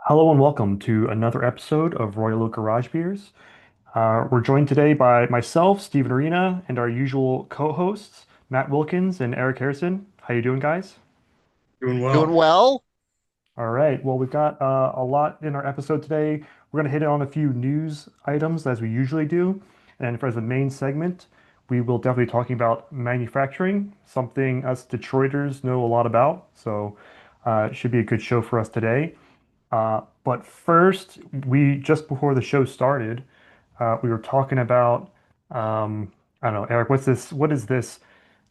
Hello and welcome to another episode of Royal Oak Garage Beers. We're joined today by myself, Stephen Arena, and our usual co-hosts, Matt Wilkins and Eric Harrison. How you doing, guys? Doing Doing well. well. All right. Well, we've got a lot in our episode today. We're going to hit on a few news items as we usually do. And for the main segment, we will definitely be talking about manufacturing, something us Detroiters know a lot about. So it should be a good show for us today. But first, we just before the show started, we were talking about I don't know, Eric, what's this? What is this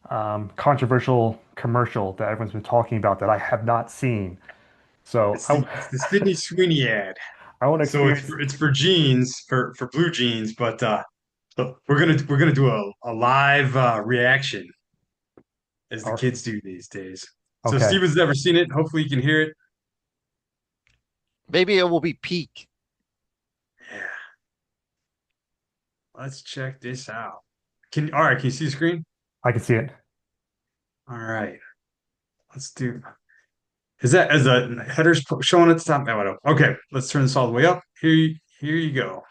controversial commercial that everyone's been talking about that I have not seen? So It's the Sydney Sweeney ad. I want to So it's experience. for jeans for blue jeans, but we're gonna do a live reaction as the Or, kids do these days. So okay, Steven's never seen it. Hopefully you can hear it. Maybe it will be peak. Yeah, let's check this out. Can you see the screen? I can see it. All right, let's do. Is the headers showing at the top? No, I don't. Okay, let's turn this all the way up. Here you go.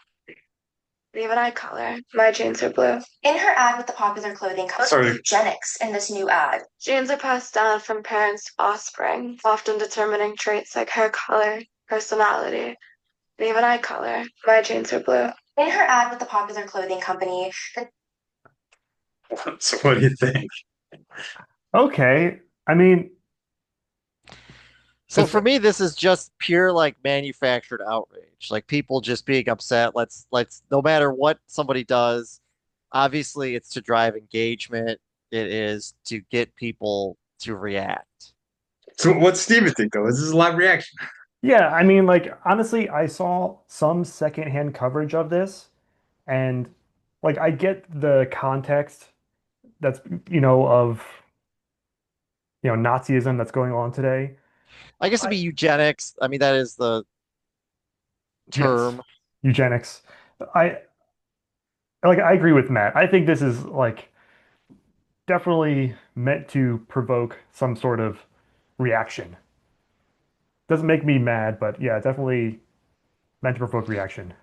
We have an eye color. My jeans are blue. In her ad with the popular clothing company, Sorry. eugenics in this new ad. Jeans are passed down from parents to offspring, often determining traits like hair color, personality. We have an eye color. My jeans are blue. In her ad with the popular clothing company, the So what do you think? Okay, I mean, So it's for me, this is just pure like manufactured outrage. Like people just being upset. Let's no matter what somebody does, obviously it's to drive engagement. It is to get people to react. So what's Steven think though? Is this a live reaction? yeah. I mean, like honestly, I saw some secondhand coverage of this, and like I get the context that's of Nazism that's going on today. I guess it'd I, be eugenics. I mean, that is the yes, term. eugenics. I I agree with Matt. I think this is like definitely meant to provoke some sort of reaction. Doesn't make me mad, but yeah, definitely meant to provoke reaction.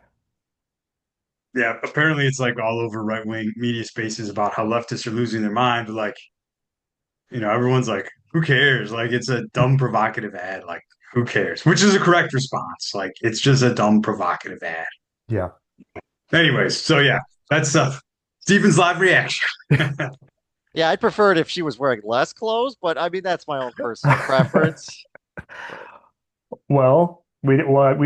Yeah, apparently it's like all over right-wing media spaces about how leftists are losing their mind, but like, everyone's like, who cares? Like it's a dumb provocative ad, like who cares? Which is a correct response. Like it's just a dumb provocative ad. Yeah. Anyways, so yeah, that's Steven's live reaction. Yeah, I'd prefer it if she was wearing less clothes, but I mean that's my own personal preference. But We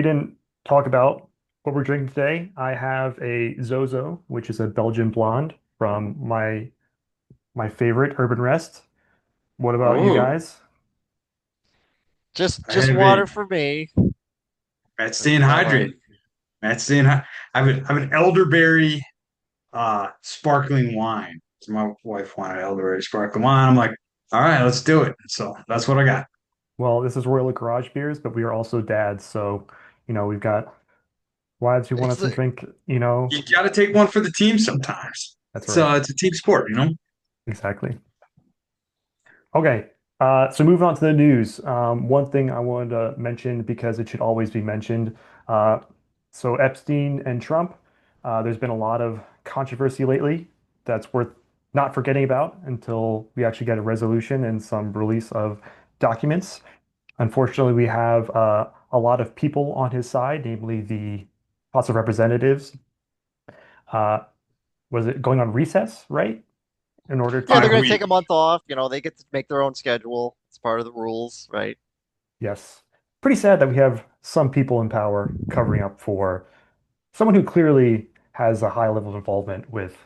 didn't talk about what we're drinking today. I have a Zozo, which is a Belgian blonde from my favorite Urban Rest. What about you Oh, guys? just I just have a water for me. Matt That's staying my wife. hydrated. Matt staying high. I have an elderberry sparkling wine. So my wife wanted elderberry sparkling wine. I'm like, all right, let's do it. So that's what I got. Well, this is Royal Garage Beers, but we are also dads, so we've got wives who want It's us to the drink, You got to take one for the team sometimes. that's So right. it's a team sport. Exactly. Okay. So moving on to the news. One thing I wanted to mention because it should always be mentioned. Uh, so Epstein and Trump, there's been a lot of controversy lately that's worth not forgetting about until we actually get a resolution and some release of documents. Unfortunately, we have a lot of people on his side, namely the House of Representatives. Uh, was it going on recess, right? In order Yeah, they're 5 going to to take a weeks. month off. You know, they get to make their own schedule. It's part of the rules, right? Yes. Pretty sad that we have some people in power covering up for someone who clearly has a high level of involvement with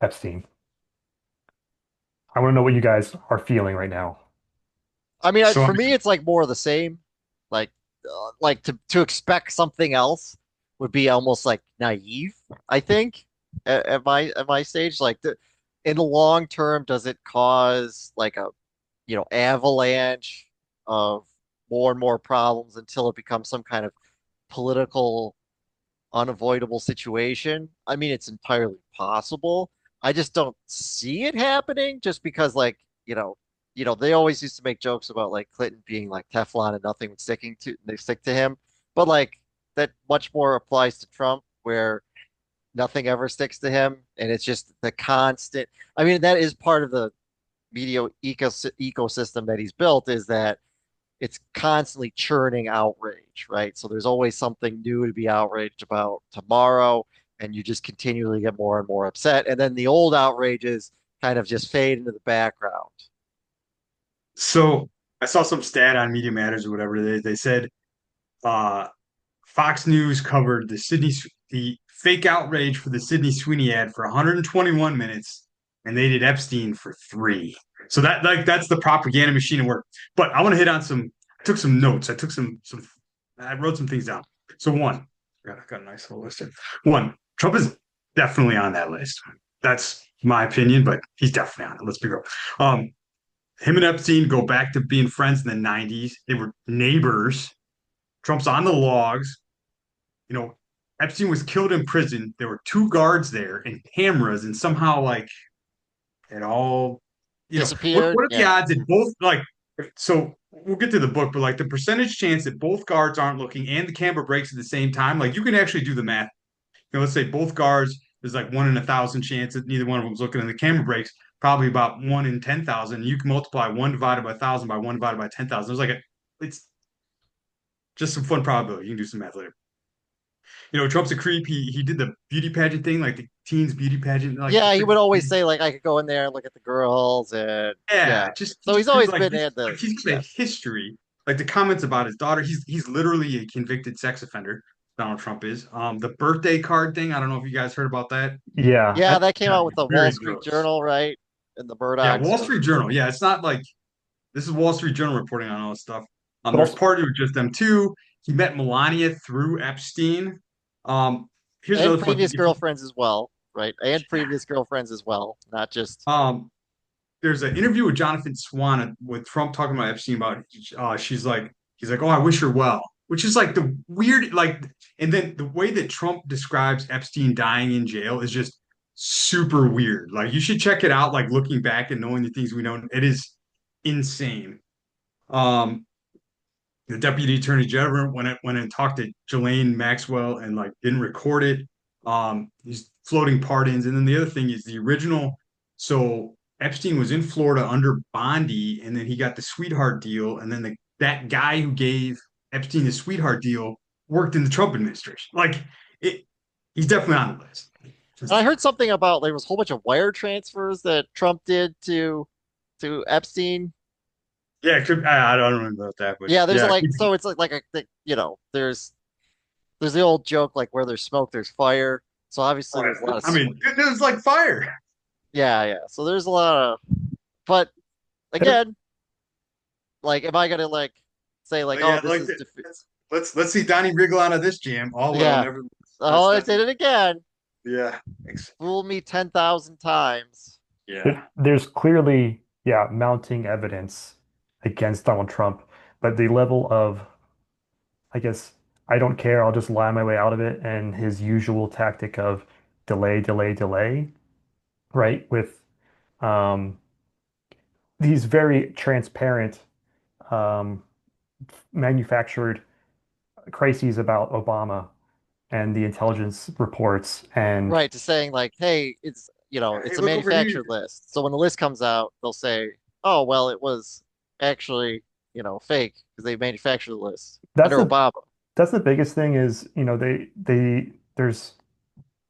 Epstein. I want to know what you guys are feeling right now. I mean, So for me, it's like more of the same. Like, to expect something else would be almost like naive. I think at my stage, like in the long term, does it cause like a avalanche of more and more problems until it becomes some kind of political unavoidable situation? I mean, it's entirely possible. I just don't see it happening just because, like, they always used to make jokes about like Clinton being like Teflon and nothing would they stick to him. But like that much more applies to Trump, where nothing ever sticks to him, and it's just the constant. I mean, that is part of the media ecosystem that he's built, is that it's constantly churning outrage, right? So there's always something new to be outraged about tomorrow, and you just continually get more and more upset. And then the old outrages kind of just fade into the background. So I saw some stat on Media Matters or whatever. They said uh, Fox News covered the fake outrage for the Sydney Sweeney ad for 121 minutes, and they did Epstein for 3. So that's the propaganda machine at work. But I want to hit on some. I took some notes. I wrote some things down. So one, I got a nice little list here. One, Trump is definitely on that list. That's my opinion, but he's definitely on it. Let's be real. Him and Epstein go back to being friends in the 90s. They were neighbors. Trump's on the logs. You know, Epstein was killed in prison. There were 2 guards there and cameras, and somehow like it all, Disappeared. what are the Yeah. odds that both like so we'll get to the book, but like the percentage chance that both guards aren't looking and the camera breaks at the same time, like you can actually do the math. Let's say both guards, there's like 1 in 1,000 chance that neither one of them's looking and the camera breaks, probably about 1 in 10,000. You can multiply 1 divided by 1,000 by 1 divided by 10,000. It's just some fun probability. You can do some math later. Trump's a creep. He did the beauty pageant thing, like the teens beauty pageant, like Yeah, he would always say like I could go in there and look at the girls, and yeah, yeah. So he's just always like been in the he's got a yes. history. Like the comments about his daughter, he's literally a convicted sex offender. Donald Trump is. The birthday card thing. I don't know if you guys heard about that. Yeah, Yeah, that, that came out with the Wall Very Street gross. Journal, right? And the Yeah, Murdochs. Wall Street Journal. Yeah, it's not like this is Wall Street Journal reporting on all this stuff. but There's also party with just them too. He met Melania through Epstein. Um, here's And another fun thing. previous girlfriends as well, right? And previous girlfriends as well, not just Um, there's an interview with Jonathan Swan with Trump talking about Epstein about he's like, oh, I wish her well, which is like the weird like, and then the way that Trump describes Epstein dying in jail is just super weird. Like you should check it out. Like looking back and knowing the things we know, it is insane. Um, the deputy attorney general went and talked to Ghislaine Maxwell and like didn't record it. He's floating pardons, and then the other thing is the original. So Epstein was in Florida under Bondi, and then he got the sweetheart deal, and then that guy who gave Epstein the sweetheart deal worked in the Trump administration. Like it, he's definitely on the list. and I heard something about there was a whole bunch of wire transfers that Trump did to Epstein. Yeah, I don't remember about that, but Yeah, there's yeah, like so it's like there's the old joke like where there's smoke, there's fire. So obviously there's a lot of I mean, it was like fire. yeah, yeah. So there's a lot of but again, like am I gonna like say like But oh yeah, this is let's see Donnie Wriggle out of this jam. All well, yeah. never. Oh, I did it again. Yeah. Fool me 10,000 times. Yeah. there's clearly, yeah, mounting evidence against Donald Trump, but the level of, I guess, I don't care, I'll just lie my way out of it, and his usual tactic of delay, delay, delay, right? With um, these very transparent, um, manufactured crises about Obama and the intelligence reports. And Right, to saying like, hey, Hey, it's a look over here. manufactured list. So when the list comes out, they'll say, oh, well, it was actually, fake because they manufactured the list that's under the Obama. that's the biggest thing is, there's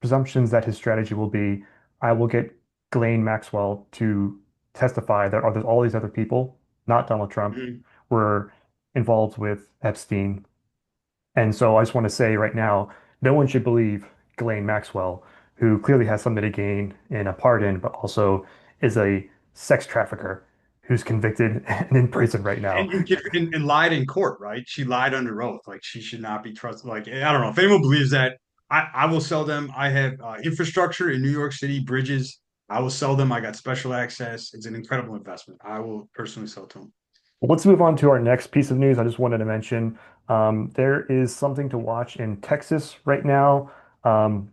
presumptions that his strategy will be, I will get Ghislaine Maxwell to testify that there's all these other people, not Donald Trump, Mhm. were involved with Epstein. And so I just want to say right now, no one should believe Ghislaine Maxwell, who clearly has something to gain in a pardon, but also is a sex trafficker who's convicted and in prison right now. And lied in court, right? She lied under oath. Like she should not be trusted. Like I don't know if anyone believes that. I will sell them. I have infrastructure in New York City, bridges. I will sell them. I got special access. It's an incredible investment. I will personally sell to them. Well, let's move on to our next piece of news. I just wanted to mention there is something to watch in Texas right now. Um,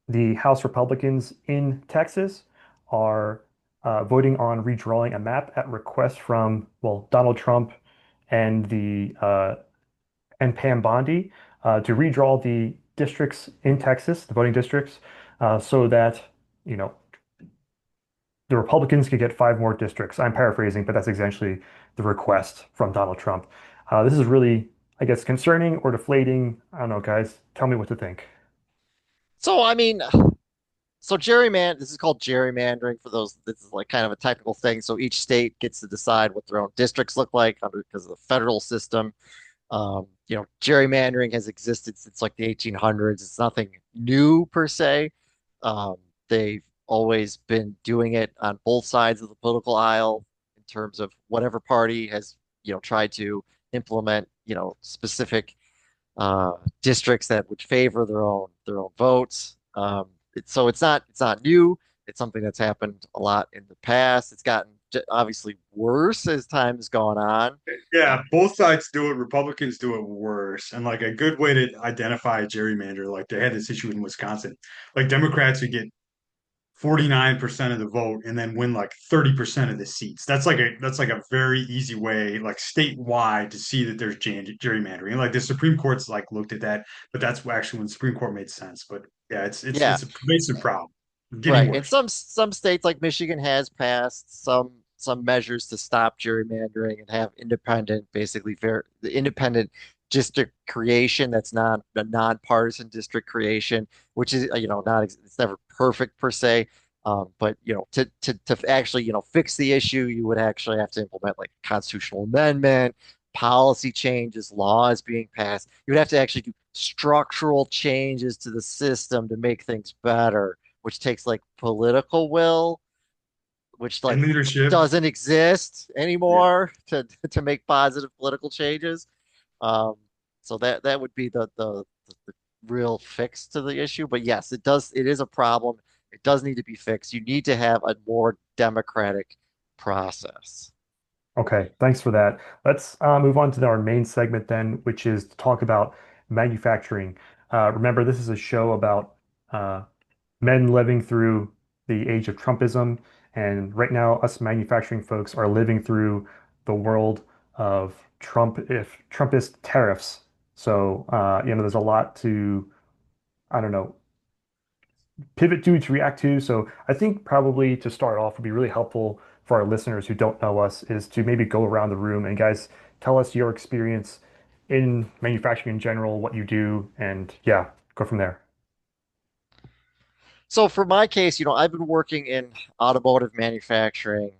the House Republicans in Texas are voting on redrawing a map at request from, well, Donald Trump and the and Pam Bondi to redraw the districts in Texas, the voting districts, so that, you know, the Republicans could get 5 more districts. I'm paraphrasing, but that's essentially the request from Donald Trump. This is really, I guess, concerning or deflating. I don't know, guys. Tell me what to think. So I mean, so this is called gerrymandering for those. This is like kind of a technical thing. So each state gets to decide what their own districts look like under because of the federal system. Gerrymandering has existed since like the 1800s. It's nothing new per se. Um, they've always been doing it on both sides of the political aisle in terms of whatever party has, tried to implement, specific districts that would favor their own votes. So it's not new. It's something that's happened a lot in the past. It's gotten obviously worse as time has gone on. Yeah, both sides do it. Republicans do it worse. And like a good way to identify a gerrymander, like they had this issue in Wisconsin. Like Democrats would get 49% of the vote and then win like 30% of the seats. That's like a very easy way, like statewide, to see that there's gerrymandering. Like the Supreme Court's like looked at that, but that's actually when the Supreme Court made sense. But yeah, Yeah, it's a pervasive problem. Getting right. And worse. some states like Michigan has passed some measures to stop gerrymandering and have basically the independent district creation that's not a nonpartisan district creation, which is not it's never perfect per se. But to actually fix the issue, you would actually have to implement like a constitutional amendment, policy changes, laws being passed. You would have to actually do structural changes to the system to make things better, which takes like political will, which And like leadership. doesn't exist Yeah. anymore to make positive political changes. Um, so that would be the real fix to the issue. But yes, it is a problem. It does need to be fixed. You need to have a more democratic process. Okay, thanks for that. Let's move on to our main segment then, which is to talk about manufacturing. Remember, this is a show about uh, men living through the age of Trumpism, and right now, us manufacturing folks are living through the world of Trumpist tariffs. So, there's a lot to, I don't know, pivot to react to. So I think probably to start off would be really helpful for our listeners who don't know us is to maybe go around the room and guys tell us your experience in manufacturing in general, what you do, and yeah, go from there. So for my case, I've been working in automotive manufacturing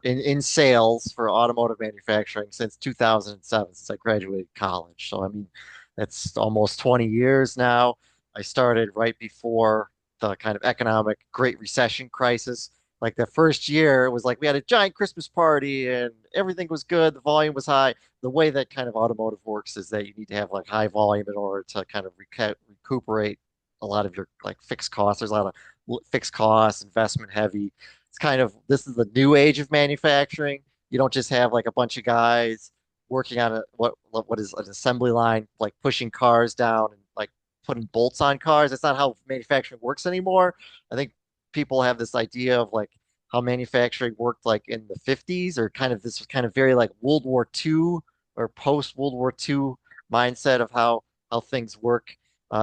in sales for automotive manufacturing since 2007, since I graduated college. So I mean, that's almost 20 years now. I started right before the kind of economic Great Recession crisis. Like the first year, it was like we had a giant Christmas party and everything was good, the volume was high. The way that kind of automotive works is that you need to have like high volume in order to kind of recuperate a lot of your like fixed costs. There's a lot of fixed costs, investment heavy. It's kind of this is the new age of manufacturing. You don't just have like a bunch of guys working on what is an assembly line, like pushing cars down and like putting bolts on cars. That's not how manufacturing works anymore. I think people have this idea of like how manufacturing worked like in the 50s or kind of this kind of very like World War II or post World War II mindset of how things work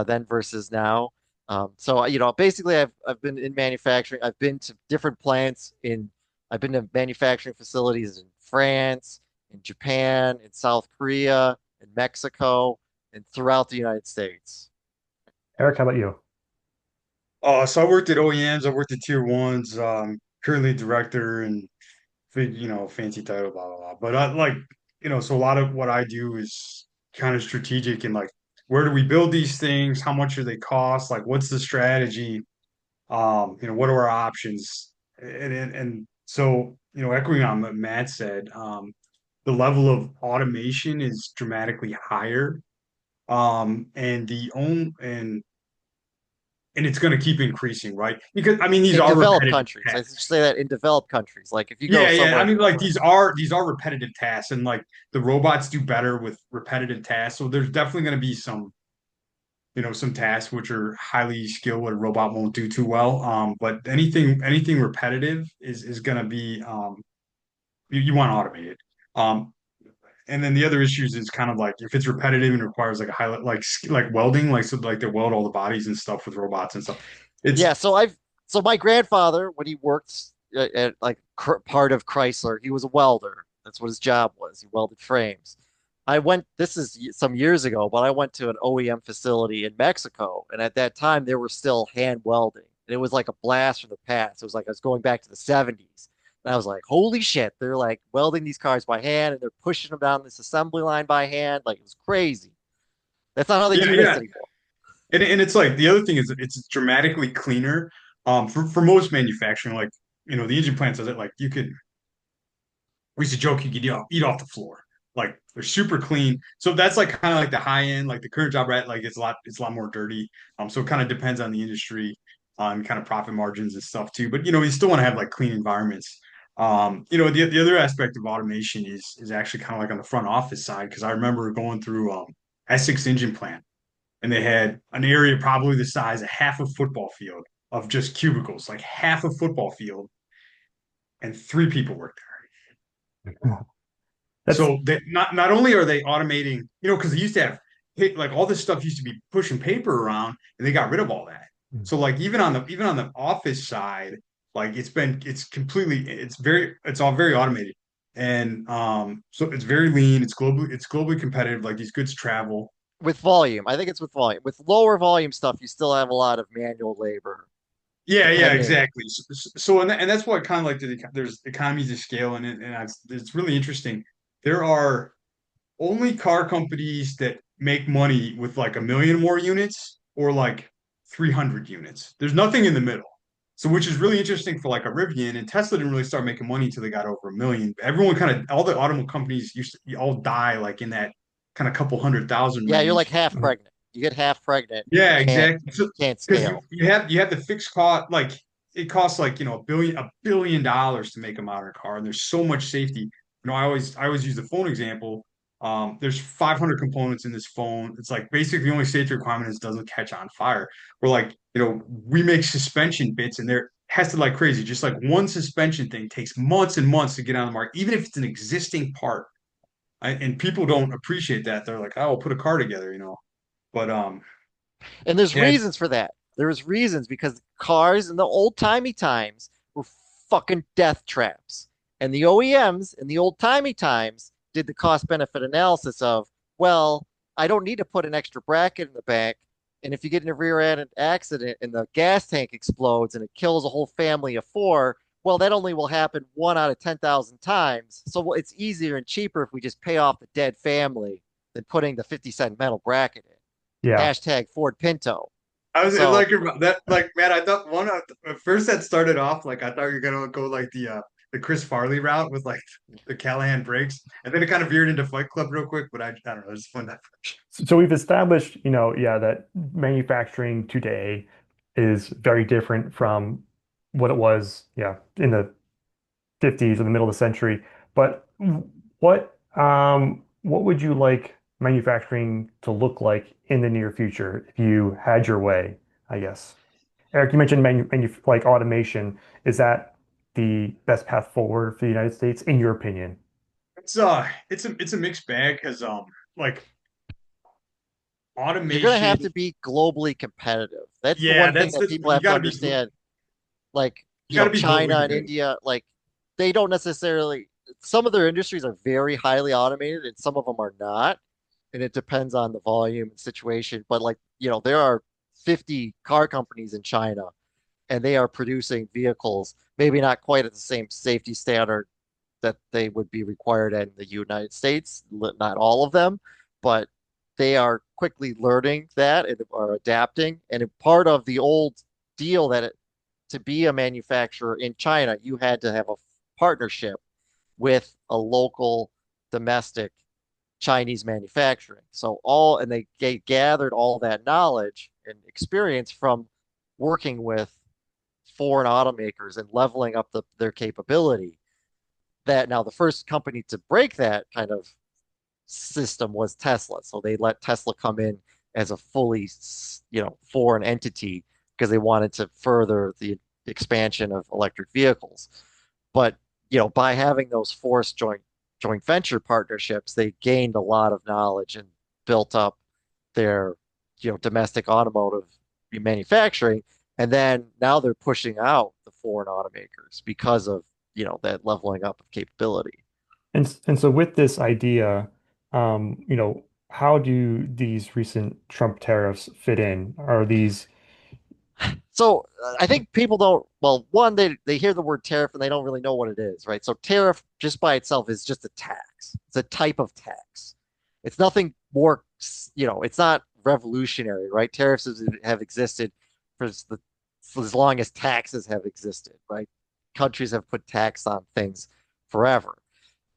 then versus now. So basically, I've been in manufacturing. I've been to different plants I've been to manufacturing facilities in France, in Japan, in South Korea, in Mexico, and throughout the United States. Eric, how about you? So I worked at OEMs, I worked at tier ones, currently director and fancy title, blah blah blah. But I like, so a lot of what I do is kind of strategic and like where do we build these things? How much do they cost? Like what's the strategy? What are our options? And so, echoing on what Matt said, the level of automation is dramatically higher. And the own and it's going to keep increasing, right? Because I mean, these In are developed repetitive countries, I should tasks. say that in developed countries, like if you go Yeah, yeah. I somewhere, mean, like right. these are repetitive tasks, and like the robots do better with repetitive tasks. So there's definitely going to be some some tasks which are highly skilled what a robot won't do too well. But anything repetitive is gonna be you want to automate it. Um, and then the other issues is kind of like if it's repetitive and requires like a high like welding, like so like they weld all the bodies and stuff with robots and stuff. It's Yeah, so my grandfather, when he worked at like part of Chrysler, he was a welder. That's what his job was. He welded frames. This is some years ago, but I went to an OEM facility in Mexico, and at that time they were still hand welding. And it was like a blast from the past. It was like I was going back to the 70s. And I was like, holy shit, they're like welding these cars by hand and they're pushing them down this assembly line by hand. Like it was crazy. That's not how they yeah, do this yeah. anymore. And it's like the other thing is it's dramatically cleaner. For most manufacturing, like the engine plant does it like we used to joke you could eat off the floor. Like they're super clean. So that's like kind of like the high end, like the current job, right? Like it's a lot more dirty. So it kind of depends on the industry, on kind of profit margins and stuff too. But you still want to have like clean environments. The other aspect of automation is actually kind of like on the front office side because I remember going through Essex Engine Plant and they had an area probably the size of half a football field of just cubicles, like half a football field, and three people worked That's so they not only are they automating, because they used to have like all this stuff used to be pushing paper around, and they got rid of all that. So like even on the office side, like it's all very automated, and so it's very lean. It's globally competitive. Like these goods travel. With volume. I think it's with volume. With lower volume stuff, you still have a lot of manual labor, Yeah, yeah, depending. exactly. So and that's what kind of like there's economies of scale, it's really interesting. There are only car companies that make money with like a million more units or like 300 units. There's nothing in the middle. So, which is really interesting for like a Rivian, and Tesla didn't really start making money until they got over a million. Everyone kind of, all the automobile companies used to all die like in that kind of couple 100,000 Yeah, you're like range. half pregnant. You get half pregnant, you Yeah, can't exactly. So, can't because you scale. you have you have the fixed cost, like it costs like $1 billion to make a modern car, and there's so much safety. I always use the phone example. There's 500 components in this phone. It's like basically the only safety requirement is it doesn't catch on fire. We're like, we make suspension bits, and they're tested like crazy. Just like one suspension thing takes months and months to get on the market, even if it's an existing part. And people don't appreciate that. They're like, "Oh, we'll put a car together." But And there's yeah, reasons for that. There's reasons because cars in the old timey times were fucking death traps. And the OEMs in the old timey times did the cost benefit analysis of, well, I don't need to put an extra bracket in the back. And if you get in a rear end accident and the gas tank explodes and it kills a whole family of four, well, that only will happen 1 out of 10,000 times. So it's easier and cheaper if we just pay off the dead family than putting the 50-cent metal bracket in. yeah. Hashtag Ford Pinto. I was So like that, like man. I thought at first that started off like I thought you were gonna go like the Chris Farley route with like the Callahan brakes, and then it kind of veered into Fight Club real quick. But I don't know. I just find that. So we've established, yeah, that manufacturing today is very different from what it was, yeah, in the 50s or the middle of the century. But what would you like manufacturing to look like in the near future if you had your way, I guess? Eric, you mentioned like automation. Is that the best path forward for the United States, in your opinion? It's a mixed bag because like you're going to automation. have to be globally competitive. That's the Yeah, one thing that's that the people you have to got to be understand. Like, you got to be globally China and competitive. India, like, they don't necessarily, some of their industries are very highly automated and some of them are not. And it depends on the volume and situation. But, like, there are 50 car companies in China and they are producing vehicles, maybe not quite at the same safety standard that they would be required in the United States, not all of them, but they are quickly learning that and are adapting. And part of the old deal to be a manufacturer in China, you had to have a partnership with a local domestic Chinese manufacturing. And they gathered all that knowledge and experience from working with foreign automakers and leveling up their capability. That now the first company to break that kind of system was Tesla. So they let Tesla come in as a fully, foreign entity because they wanted to further the expansion of electric vehicles. But, by having those forced joint venture partnerships, they gained a lot of knowledge and built up their, domestic automotive manufacturing. And then now they're pushing out the foreign automakers because of, that leveling up of capability. And so with this idea, how do these recent Trump tariffs fit in? Are these So I think people don't, well, one, they hear the word tariff and they don't really know what it is, right? So tariff just by itself is just a tax. It's a type of tax. It's nothing more, it's not revolutionary, right? Have existed for as long as taxes have existed, right? Countries have put tax on things forever.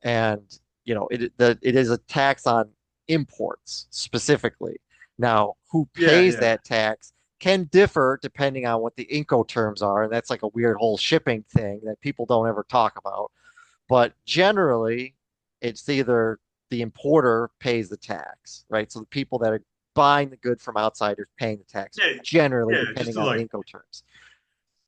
And, it is a tax on imports specifically. Now, who Yeah, pays yeah. that tax can differ depending on what the Incoterms are, and that's like a weird whole shipping thing that people don't ever talk about. But generally, it's either the importer pays the tax, right? So the people that are buying the good from outsiders paying the tax, Yeah, generally, yeah, just depending to on like the Incoterms.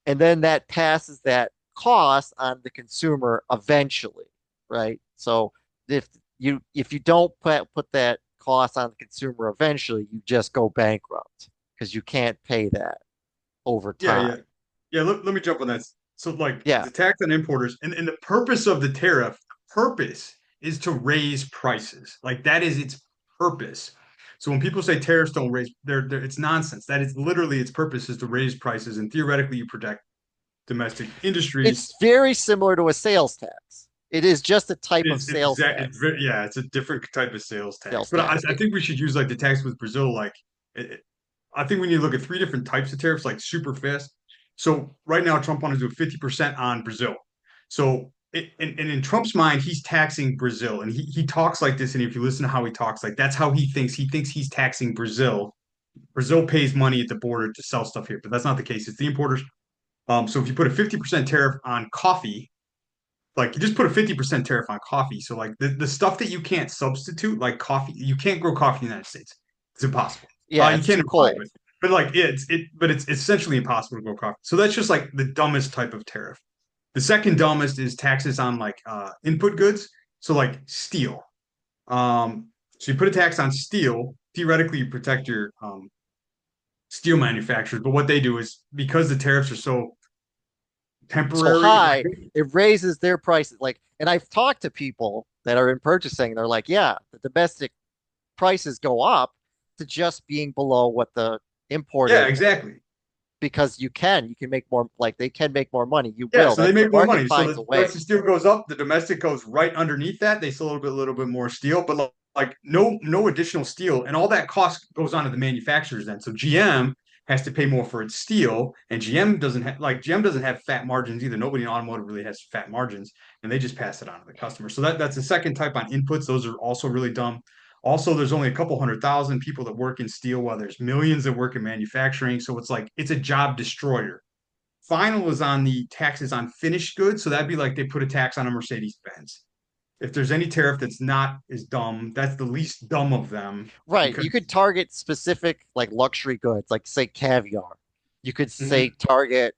And then that passes that cost on the consumer eventually, right? So if if you don't put that cost on the consumer eventually, you just go bankrupt because you can't pay that over yeah, time. yeah. Yeah, let me jump on that. So like Yeah. the tax on importers and the purpose of the tariff, purpose is to raise prices. Like that is its purpose. So when people say tariffs don't raise, it's nonsense. That is literally its purpose is to raise prices and theoretically you protect domestic industries. It's very similar to a sales tax. It is just a type of It's sales exact. tax. Yeah, it's a different type of sales tax. Sales But tax. I think we should use like the tax with Brazil. Like, I think we need to look at three different types of tariffs, like super fast. So right now, Trump wants to do 50% on Brazil. So and in Trump's mind, he's taxing Brazil, and he talks like this. And if you listen to how he talks, like that's how he thinks. He thinks he's taxing Brazil. Brazil pays money at the border to sell stuff here, but that's not the case. It's the importers. So if you put a 50% tariff on coffee, like you just put a 50% tariff on coffee. So like the stuff that you can't substitute, like coffee, you can't grow coffee in the United States. It's impossible. Yeah, You it's can too imply cold. it, but like but it's essentially impossible to grow coffee. So that's just like the dumbest type of tariff. The second dumbest is taxes on like input goods. So like steel. So you put a tax on steel, theoretically you protect your steel manufacturers. But what they do is because the tariffs are so So temporary, high, it raises their prices. Like, and I've talked to people that are in purchasing, and they're like, yeah, the domestic prices go up to just being below what the yeah, imported exactly. because you can make more, like they can make more money. You Yeah, will. so they That the make more market money. So finds a the price way. of steel goes up, the domestic goes right underneath that. They sell a little bit more steel, but like no additional steel, and all that cost goes on to the manufacturers then. So GM has to pay more for its steel, and GM doesn't have fat margins either. Nobody in automotive really has fat margins, and they just pass it on to the customer. So that's the second type on inputs. Those are also really dumb. Also, there's only a couple 100,000 people that work in steel, while there's millions that work in manufacturing. So it's like it's a job destroyer. Final is on the taxes on finished goods. So that'd be like they put a tax on a Mercedes Benz. If there's any tariff that's not as dumb, that's the least dumb of them Right. because You could target specific like luxury goods, like say caviar. You could say Mhm. target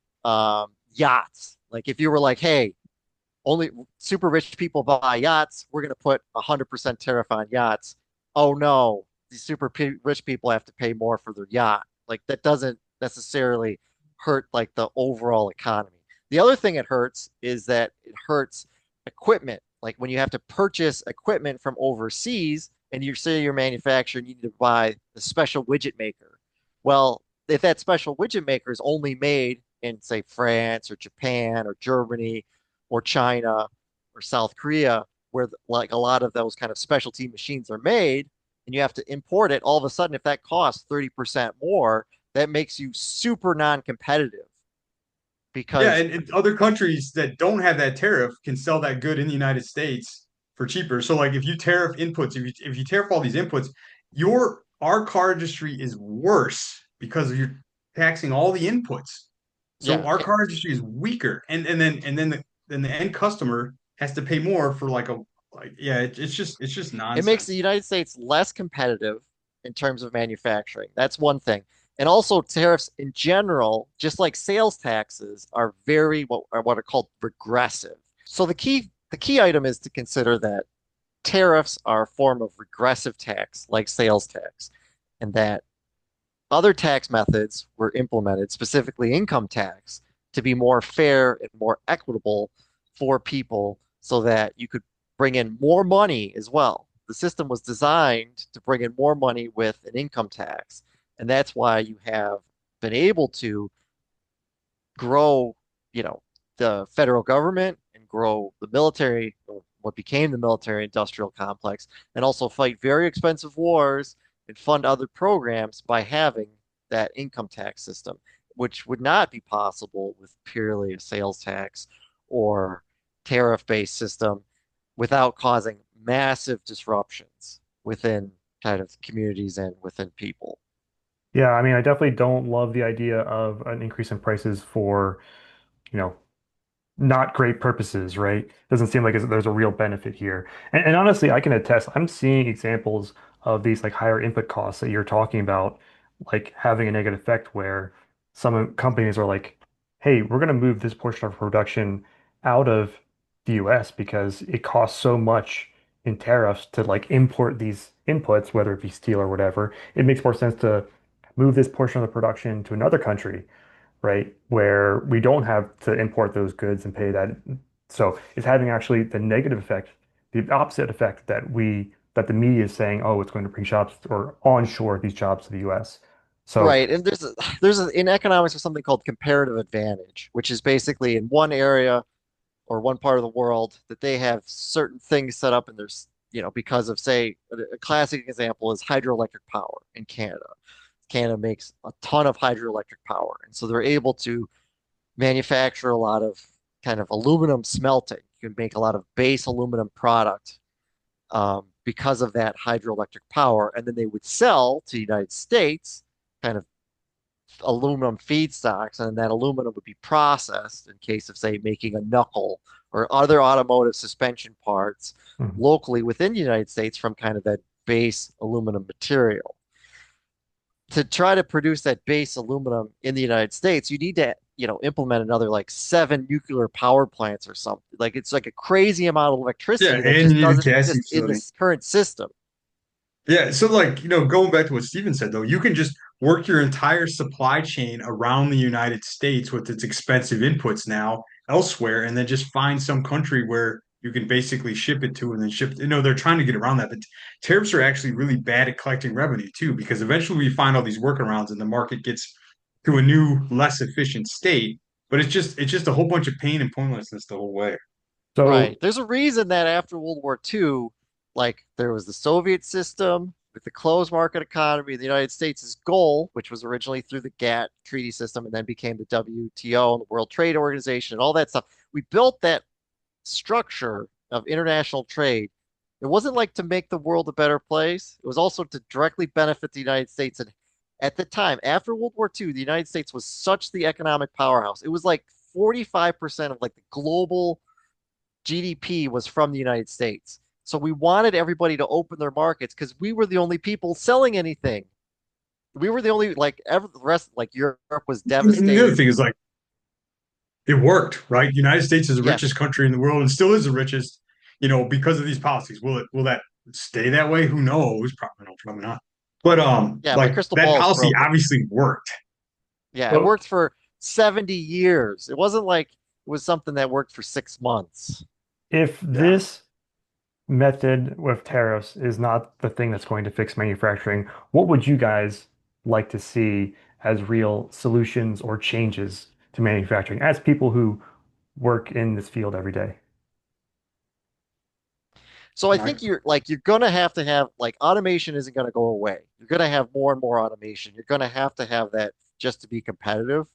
yachts. Like if you were like, hey, only super rich people buy yachts, we're gonna put 100% tariff on yachts. Oh no, these rich people have to pay more for their yacht. Like that doesn't necessarily hurt like the overall economy. The other thing it hurts is that it hurts equipment. Like when you have to purchase equipment from overseas and you say you're manufacturing, you need to buy the special widget maker. Well, if that special widget maker is only made in, say, France or Japan or Germany or China or South Korea, where like a lot of those kind of specialty machines are made, and you have to import it, all of a sudden, if that costs 30% more, that makes you super non-competitive yeah, because and other countries that don't have that tariff can sell that good in the United States for cheaper. So like if you tariff inputs, if you tariff all these inputs, your our car industry is worse because you're taxing all the inputs. So yeah, our car industry is weaker, then the end customer has to pay more for like a like yeah, it's just it makes nonsense. the United States less competitive in terms of manufacturing. That's one thing. And also tariffs in general, just like sales taxes, are what are called regressive. So the key item is to consider that tariffs are a form of regressive tax, like sales tax, and that other tax methods were implemented, specifically income tax, to be more fair and more equitable for people so that you could bring in more money as well. The system was designed to bring in more money with an income tax. And that's why you have been able to grow, you know, the federal government and grow the military, or what became the military industrial complex, and also fight very expensive wars and fund other programs by having that income tax system, which would not be possible with purely a sales tax or tariff-based system without causing massive disruptions within kind of communities and within people. Yeah, I mean, I definitely don't love the idea of an increase in prices for, you know, not great purposes, right? Doesn't seem like there's a real benefit here. And honestly, I can attest, I'm seeing examples of these like higher input costs that you're talking about, like having a negative effect where some companies are like, hey, we're going to move this portion of production out of the US because it costs so much in tariffs to like import these inputs, whether it be steel or whatever. It makes more sense to move this portion of the production to another country, right? Where we don't have to import those goods and pay that. So it's having actually the negative effect, the opposite effect that the media is saying, oh, it's going to bring jobs or onshore these jobs to the US. So Right. And in economics there's something called comparative advantage, which is basically in one area or one part of the world that they have certain things set up and there's, because of, say, a classic example is hydroelectric power in Canada. Canada makes a ton of hydroelectric power. And so they're able to manufacture a lot of kind of aluminum smelting. You can make a lot of base aluminum product because of that hydroelectric power. And then they would sell to the United States kind of aluminum feedstocks, and that aluminum would be processed in case of, say, making a knuckle or other automotive suspension parts mhm. locally within the United States from kind of that base aluminum material. To try to produce that base aluminum in the United States, you need to, implement another like 7 nuclear power plants or something. Like it's like a crazy amount of Yeah, electricity that and just you need a doesn't gas exist in utility. this current system. Yeah, so like, going back to what Steven said though, you can just work your entire supply chain around the United States with its expensive inputs now elsewhere, and then just find some country where you can basically ship it to and then ship. They're trying to get around that, but tariffs are actually really bad at collecting revenue too, because eventually we find all these workarounds and the market gets to a new, less efficient state. But it's just a whole bunch of pain and pointlessness the whole way. So Right. There's a reason that after World War II, like there was the Soviet system with the closed market economy, the United States' goal, which was originally through the GATT treaty system and then became the WTO and the World Trade Organization and all that stuff. We built that structure of international trade. It wasn't like to make the world a better place. It was also to directly benefit the United States. And at the time, after World War II, the United States was such the economic powerhouse. It was like 45% of like the global GDP was from the United States. So we wanted everybody to open their markets because we were the only people selling anything. We were the only, like, the rest, like Europe was And the other devastated. thing is like it worked, right? The United States is the richest Yes. country in the world and still is the richest, because of these policies. Will that stay that way? Who knows? Probably not, probably not. But Yeah, my like crystal that ball is policy broken. obviously worked. Yeah, it so worked for 70 years. It wasn't like it was something that worked for 6 months. if Yeah. this method with tariffs is not the thing that's going to fix manufacturing, what would you guys like to see as real solutions or changes to manufacturing as people who work in this field every day? So I Right. think you're gonna have to have, like, automation isn't gonna go away. You're gonna have more and more automation. You're gonna have that just to be competitive,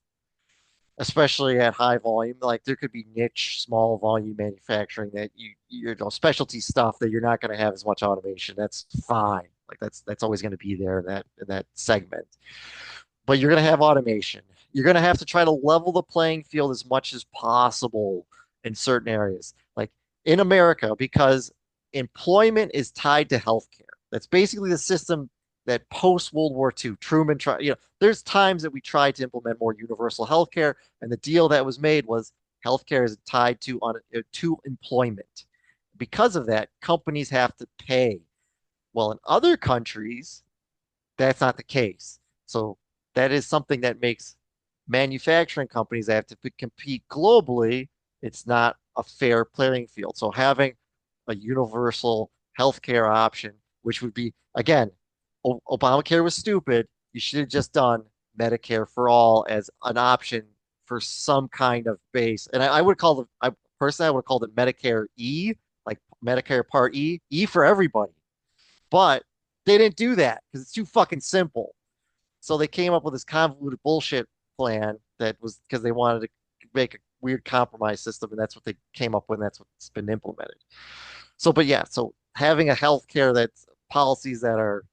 especially at high volume. Like there could be niche, small volume manufacturing that specialty stuff that you're not going to have as much automation. That's fine. Like that's always going to be there in that segment. But you're going to have automation. You're going to have to try to level the playing field as much as possible in certain areas, like in America, because employment is tied to healthcare. That's basically the system that post World War II, Truman tried, there's times that we tried to implement more universal healthcare, and the deal that was made was healthcare is tied to employment. Because of that, companies have to pay. Well, in other countries, that's not the case. So that is something that makes manufacturing companies that have to compete globally. It's not a fair playing field. So having a universal healthcare option, which would be, again, Obamacare was stupid. You should have just done Medicare for all as an option for some kind of base. And I would call I personally, I would call it Medicare E, like Medicare Part E, E for everybody. But they didn't do that because it's too fucking simple. So they came up with this convoluted bullshit plan that was because they wanted to make a weird compromise system, and that's what they came up with, and that's what's been implemented. So, but yeah, so having a healthcare that's policies that are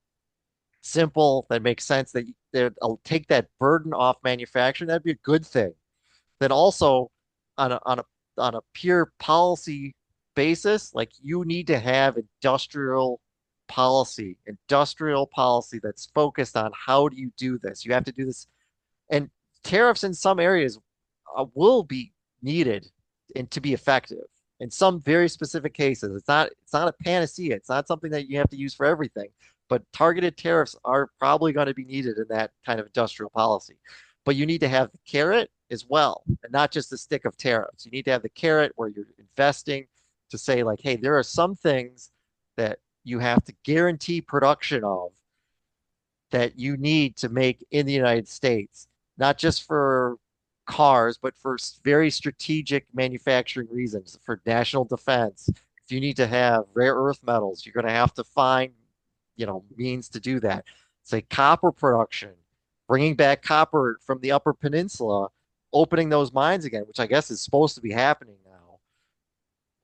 simple, that make sense, that'll take that burden off manufacturing, that'd be a good thing. Then also on a pure policy basis, like you need to have industrial policy that's focused on how do you do this. You have to do this, and tariffs in some areas will be needed and to be effective in some very specific cases. It's not a panacea. It's not something that you have to use for everything, but targeted tariffs are probably going to be needed in that kind of industrial policy. But you need to have the carrot as well, and not just the stick of tariffs. You need to have the carrot where you're investing to say like, hey, there are some things that you have to guarantee production of that you need to make in the United States, not just for cars, but for very strategic manufacturing reasons, for national defense. If you need to have rare earth metals, you're going to have to find, means to do that. Say copper production, bringing back copper from the Upper Peninsula, opening those mines again, which I guess is supposed to be happening now,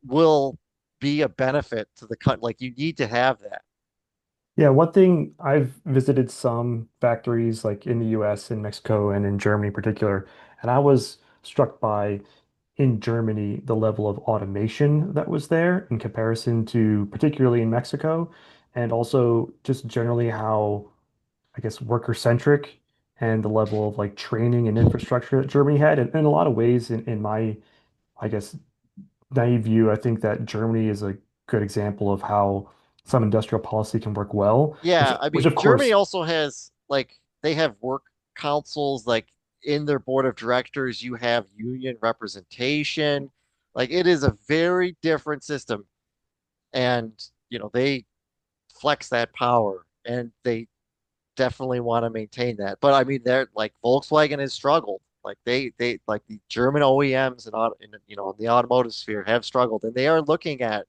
will be a benefit to the country. Like you need to have that. Yeah, one thing I've visited some factories like in the US, in Mexico, and in Germany in particular, and I was struck by in Germany the level of automation that was there in comparison to particularly in Mexico, and also just generally how I guess worker centric and the level of like training and infrastructure that Germany had. And in a lot of ways, in my I guess naive view, I think that Germany is a good example of how some industrial policy can work well, Yeah, I which mean, of Germany course, also has like they have work councils, like in their board of directors, you have union representation. Like it is a very different system. And, they flex that power and they definitely want to maintain that. But I mean, they're like Volkswagen has struggled. Like they like the German OEMs and in the automotive sphere have struggled, and they are looking at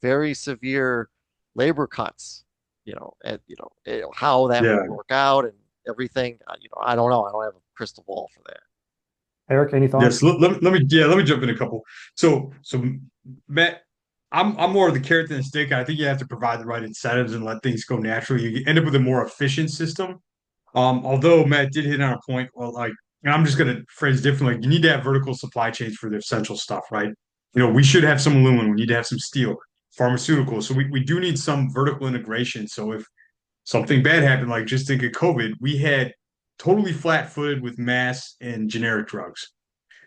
very severe labor cuts. How that will Yeah. work out and everything. I don't know. I don't have a crystal ball for that. Eric, any Yes, thoughts? let me jump in a couple. So Matt, I'm more of the carrot than the stick. I think you have to provide the right incentives and let things go naturally. You end up with a more efficient system. Although Matt did hit on a point, well, like, and I'm just gonna phrase it differently. You need to have vertical supply chains for the essential stuff, right? We should have some aluminum, we need to have some steel, pharmaceuticals. So we do need some vertical integration. So if something bad happened, like just think of COVID, we had totally flat-footed with mass and generic drugs.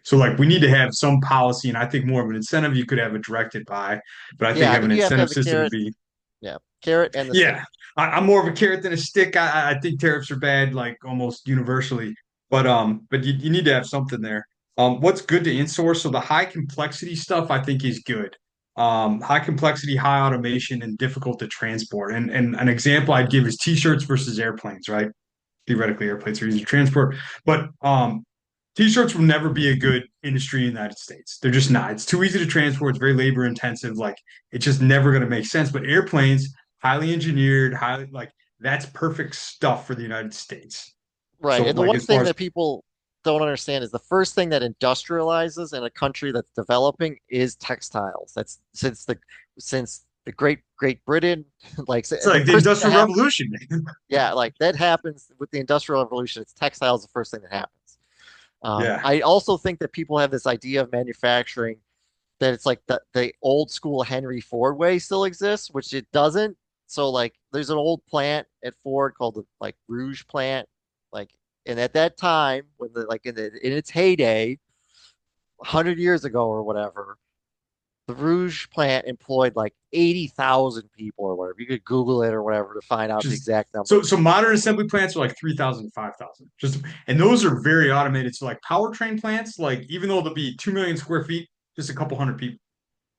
So like we need to have some policy, and I think more of an incentive you could have a directed by, but I think Yeah, I have think an you have to incentive have the system would carrot. be Yeah, carrot and the stick. yeah. I'm more of a carrot than a stick. I think tariffs are bad, like almost universally, but you need to have something there. What's good to insource? So the high complexity stuff I think is good. High complexity, high automation, and difficult to transport. And an example I'd give is t-shirts versus airplanes, right? Theoretically, airplanes are easy to transport, but t-shirts will never be a good industry in the United States. They're just not. It's too easy to transport. It's very labor intensive. Like it's just never going to make sense. But airplanes, highly engineered, highly like that's perfect stuff for the United States. Right. So And the like one as far thing as that people don't understand is the first thing that industrializes in a country that's developing is textiles. That's since the Great Britain, like it's the like the first thing that Industrial happens, Revolution. yeah, like that happens with the Industrial Revolution. It's textiles the first thing that happens. Yeah. I also think that people have this idea of manufacturing that it's like the old school Henry Ford way still exists, which it doesn't. So like there's an old plant at Ford called the like Rouge plant, like, and at that time when the like in its heyday, 100 years ago or whatever, the Rouge plant employed like 80,000 people or whatever. You could Google it or whatever to find out the Just exact so numbers. modern assembly plants are like 3,000, 5,000. Just and those are very automated. So like powertrain plants, like even though they'll be 2 million square feet, just a couple hundred people.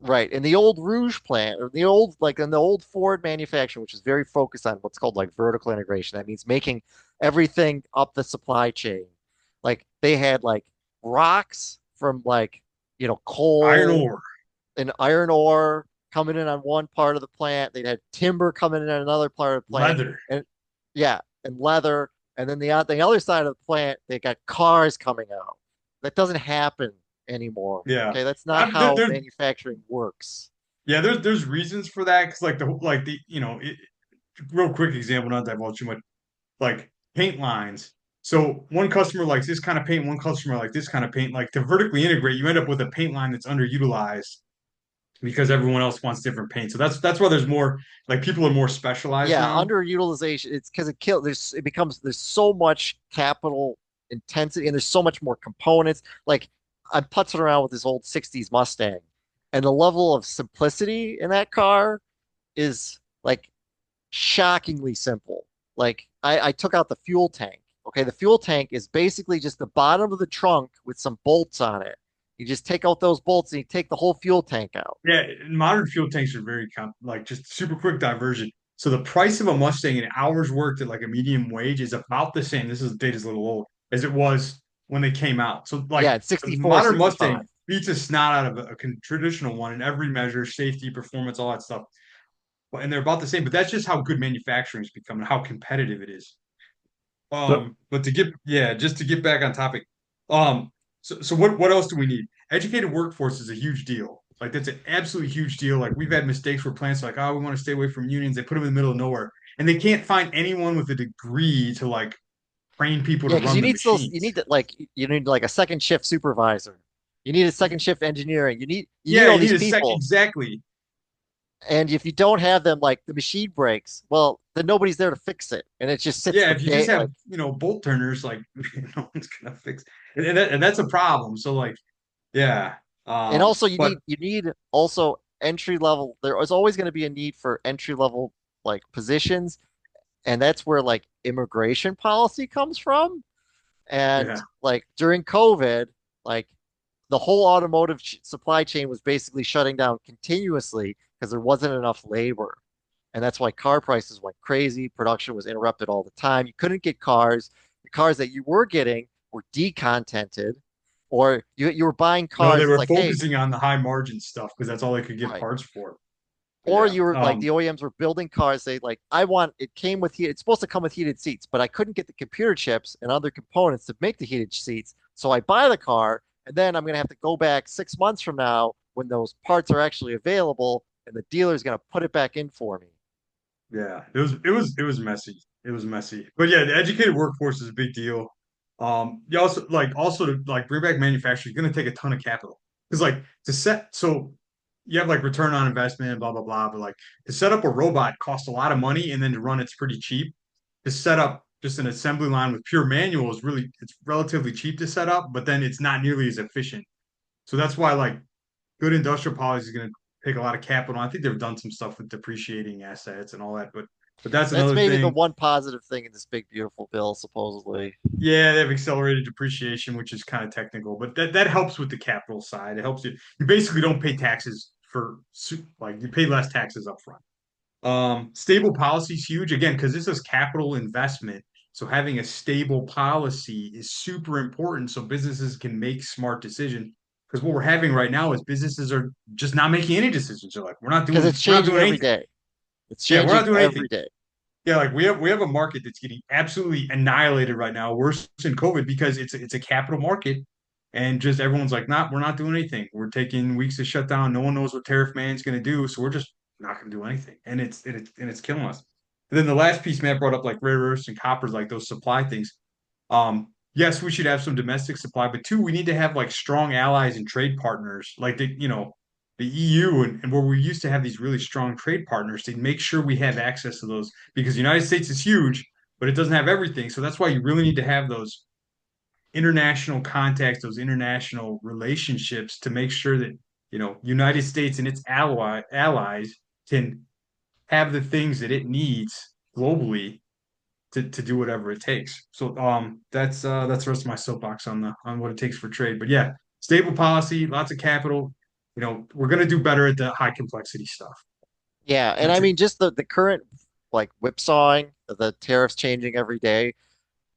Right. In the old Rouge plant, or the old, like in the old Ford manufacturing, which is very focused on what's called like vertical integration. That means making everything up the supply chain. Like they had like rocks from like, Iron coal ore, and iron ore coming in on one part of the plant. They'd had timber coming in on another part of the plant. leather. And yeah, and leather. And then the other side of the plant, they got cars coming out. That doesn't happen anymore. Yeah. Okay, that's not There, how there, manufacturing works. yeah, there's reasons for that because like the real quick example, not divulge too much, like paint lines. So one customer likes this kind of paint, one customer like this kind of paint. Like to vertically integrate, you end up with a paint line that's underutilized because everyone else wants different paint. So that's why there's more like people are more specialized Yeah, now. underutilization. It's because there's so much capital intensity and there's so much more components. Like I'm putzing around with this old 60s Mustang, and the level of simplicity in that car is like shockingly simple. Like I took out the fuel tank. Okay, the fuel tank is basically just the bottom of the trunk with some bolts on it. You just take out those bolts and you take the whole fuel tank out. Yeah, modern fuel tanks are very like just super quick diversion. So the price of a Mustang in hours worked at like a medium wage is about the same. This is data's a little old as it was when they came out. So Yeah, like it's the 64, modern 65. Mustang beats the snot out of a traditional one in every measure, safety, performance, all that stuff. And they're about the same. But that's just how good manufacturing has become and how competitive it is. So, But just to get back on topic, so what else do we need? Educated workforce is a huge deal. Like that's an absolutely huge deal. Like we've had mistakes where plants are like, oh, we want to stay away from unions. They put them in the middle of nowhere, and they can't find anyone with a degree to like train people to Yeah, because run you the need still you machines. need to like you need like a second shift supervisor. You need a second shift engineering. You need Yeah, all you need these a sec people. exactly. And if you don't have them, like the machine breaks, well, then nobody's there to fix it. And it just sits Yeah, for if you just day have like bolt turners, like no one's gonna fix, and that's a problem. So like, yeah, and also but you need also entry level. There is always going to be a need for entry level like positions, and that's where like immigration policy comes from. And yeah. like during COVID, like the whole automotive supply chain was basically shutting down continuously because there wasn't enough labor. And that's why car prices went crazy. Production was interrupted all the time. You couldn't get cars. The cars that you were getting were decontented, or you were buying No, they cars. It's were like, hey, focusing on the high margin stuff because that's all they could get right. parts for. Or Yeah. you were like the OEMs were building cars. They like, it came with heat. It's supposed to come with heated seats, but I couldn't get the computer chips and other components to make the heated seats. So I buy the car, and then I'm gonna have to go back 6 months from now when those parts are actually available, and the dealer's gonna put it back in for me. Yeah. It was messy. It was messy. But yeah, the educated workforce is a big deal. You also to like bring back manufacturing is gonna take a ton of capital. Because like to set so you have like return on investment and blah blah blah, but like to set up a robot costs a lot of money and then to run it's pretty cheap. To set up just an assembly line with pure manual is really it's relatively cheap to set up, but then it's not nearly as efficient. So that's why like good industrial policy is going to take a lot of capital. I think they've done some stuff with depreciating assets and all that, but that's That's another maybe the thing. one positive thing in this big beautiful bill, supposedly. Yeah, they have accelerated depreciation, which is kind of technical, but that helps with the capital side. It helps you basically don't pay taxes for like you pay less taxes up front. Stable policy is huge again because this is capital investment. So having a stable policy is super important so businesses can make smart decisions. Because what we're having right now is businesses are just not making any decisions. They're like, Because it's we're not changing doing every anything. day. It's Yeah, we're not changing doing anything. every day. Yeah, like we have a market that's getting absolutely annihilated right now, worse than COVID because it's a capital market, and just everyone's like, nah, we're not doing anything. We're taking weeks to shut down. No one knows what tariff man's going to do, so we're just not going to do anything, and it's killing us. And then the last piece Matt brought up, like rare earths and coppers, like those supply things. Yes, we should have some domestic supply, but two, we need to have like strong allies and trade partners, like the EU and where we used to have these really strong trade partners to make sure we have access to those because the United States is huge, but it doesn't have everything. So that's why you really need to have those international contacts, those international relationships to make sure that, United States and its allies can have the things that it needs globally to do whatever it takes. So that's the rest of my soapbox on what it takes for trade. But yeah, stable policy, lots of capital. We're gonna do better at the high complexity stuff. Yeah, and I That's it. mean just the current like whipsawing, the tariffs changing every day.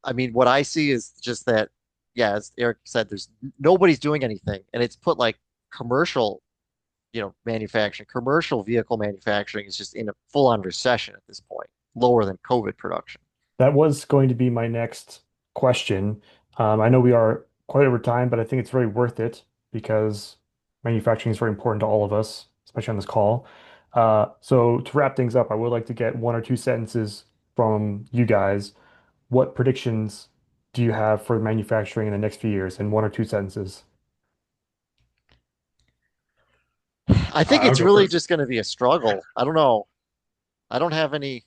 I mean, what I see is just that, yeah, as Eric said, there's nobody's doing anything, and it's put like commercial, manufacturing, commercial vehicle manufacturing is just in a full-on recession at this point, lower than COVID production. That was going to be my next question. I know we are quite over time, but I think it's very worth it because manufacturing is very important to all of us, especially on this call. So to wrap things up, I would like to get one or two sentences from you guys. What predictions do you have for manufacturing in the next few years in one or two sentences? I think I'll it's go really first. just going to be a struggle. I don't know. I don't have any.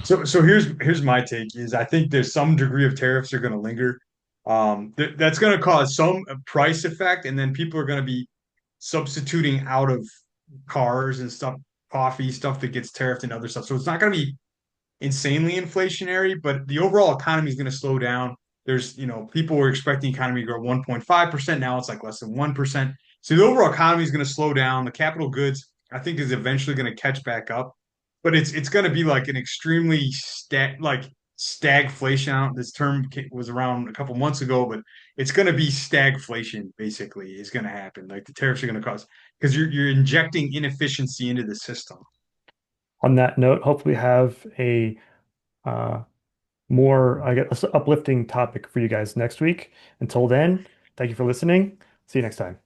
So here's my take is I think there's some degree of tariffs are going to linger. That's going to cause some price effect, and then people are going to be substituting out of cars and stuff, coffee stuff that gets tariffed and other stuff. So it's not going to be insanely inflationary, but the overall economy is going to slow down. People were expecting the economy to grow 1.5%. Now it's like less than 1%. So the overall economy is going to slow down. The capital goods, I think, is eventually going to catch back up, but it's going to be like an extremely stagflation. This term was around a couple months ago, but it's going to be stagflation. Basically, is going to happen. Like the tariffs are going to cause because you're injecting inefficiency into the system. On that note, hopefully have a uh, more, I guess, uplifting topic for you guys next week. Until then, thank you for listening. See you next time.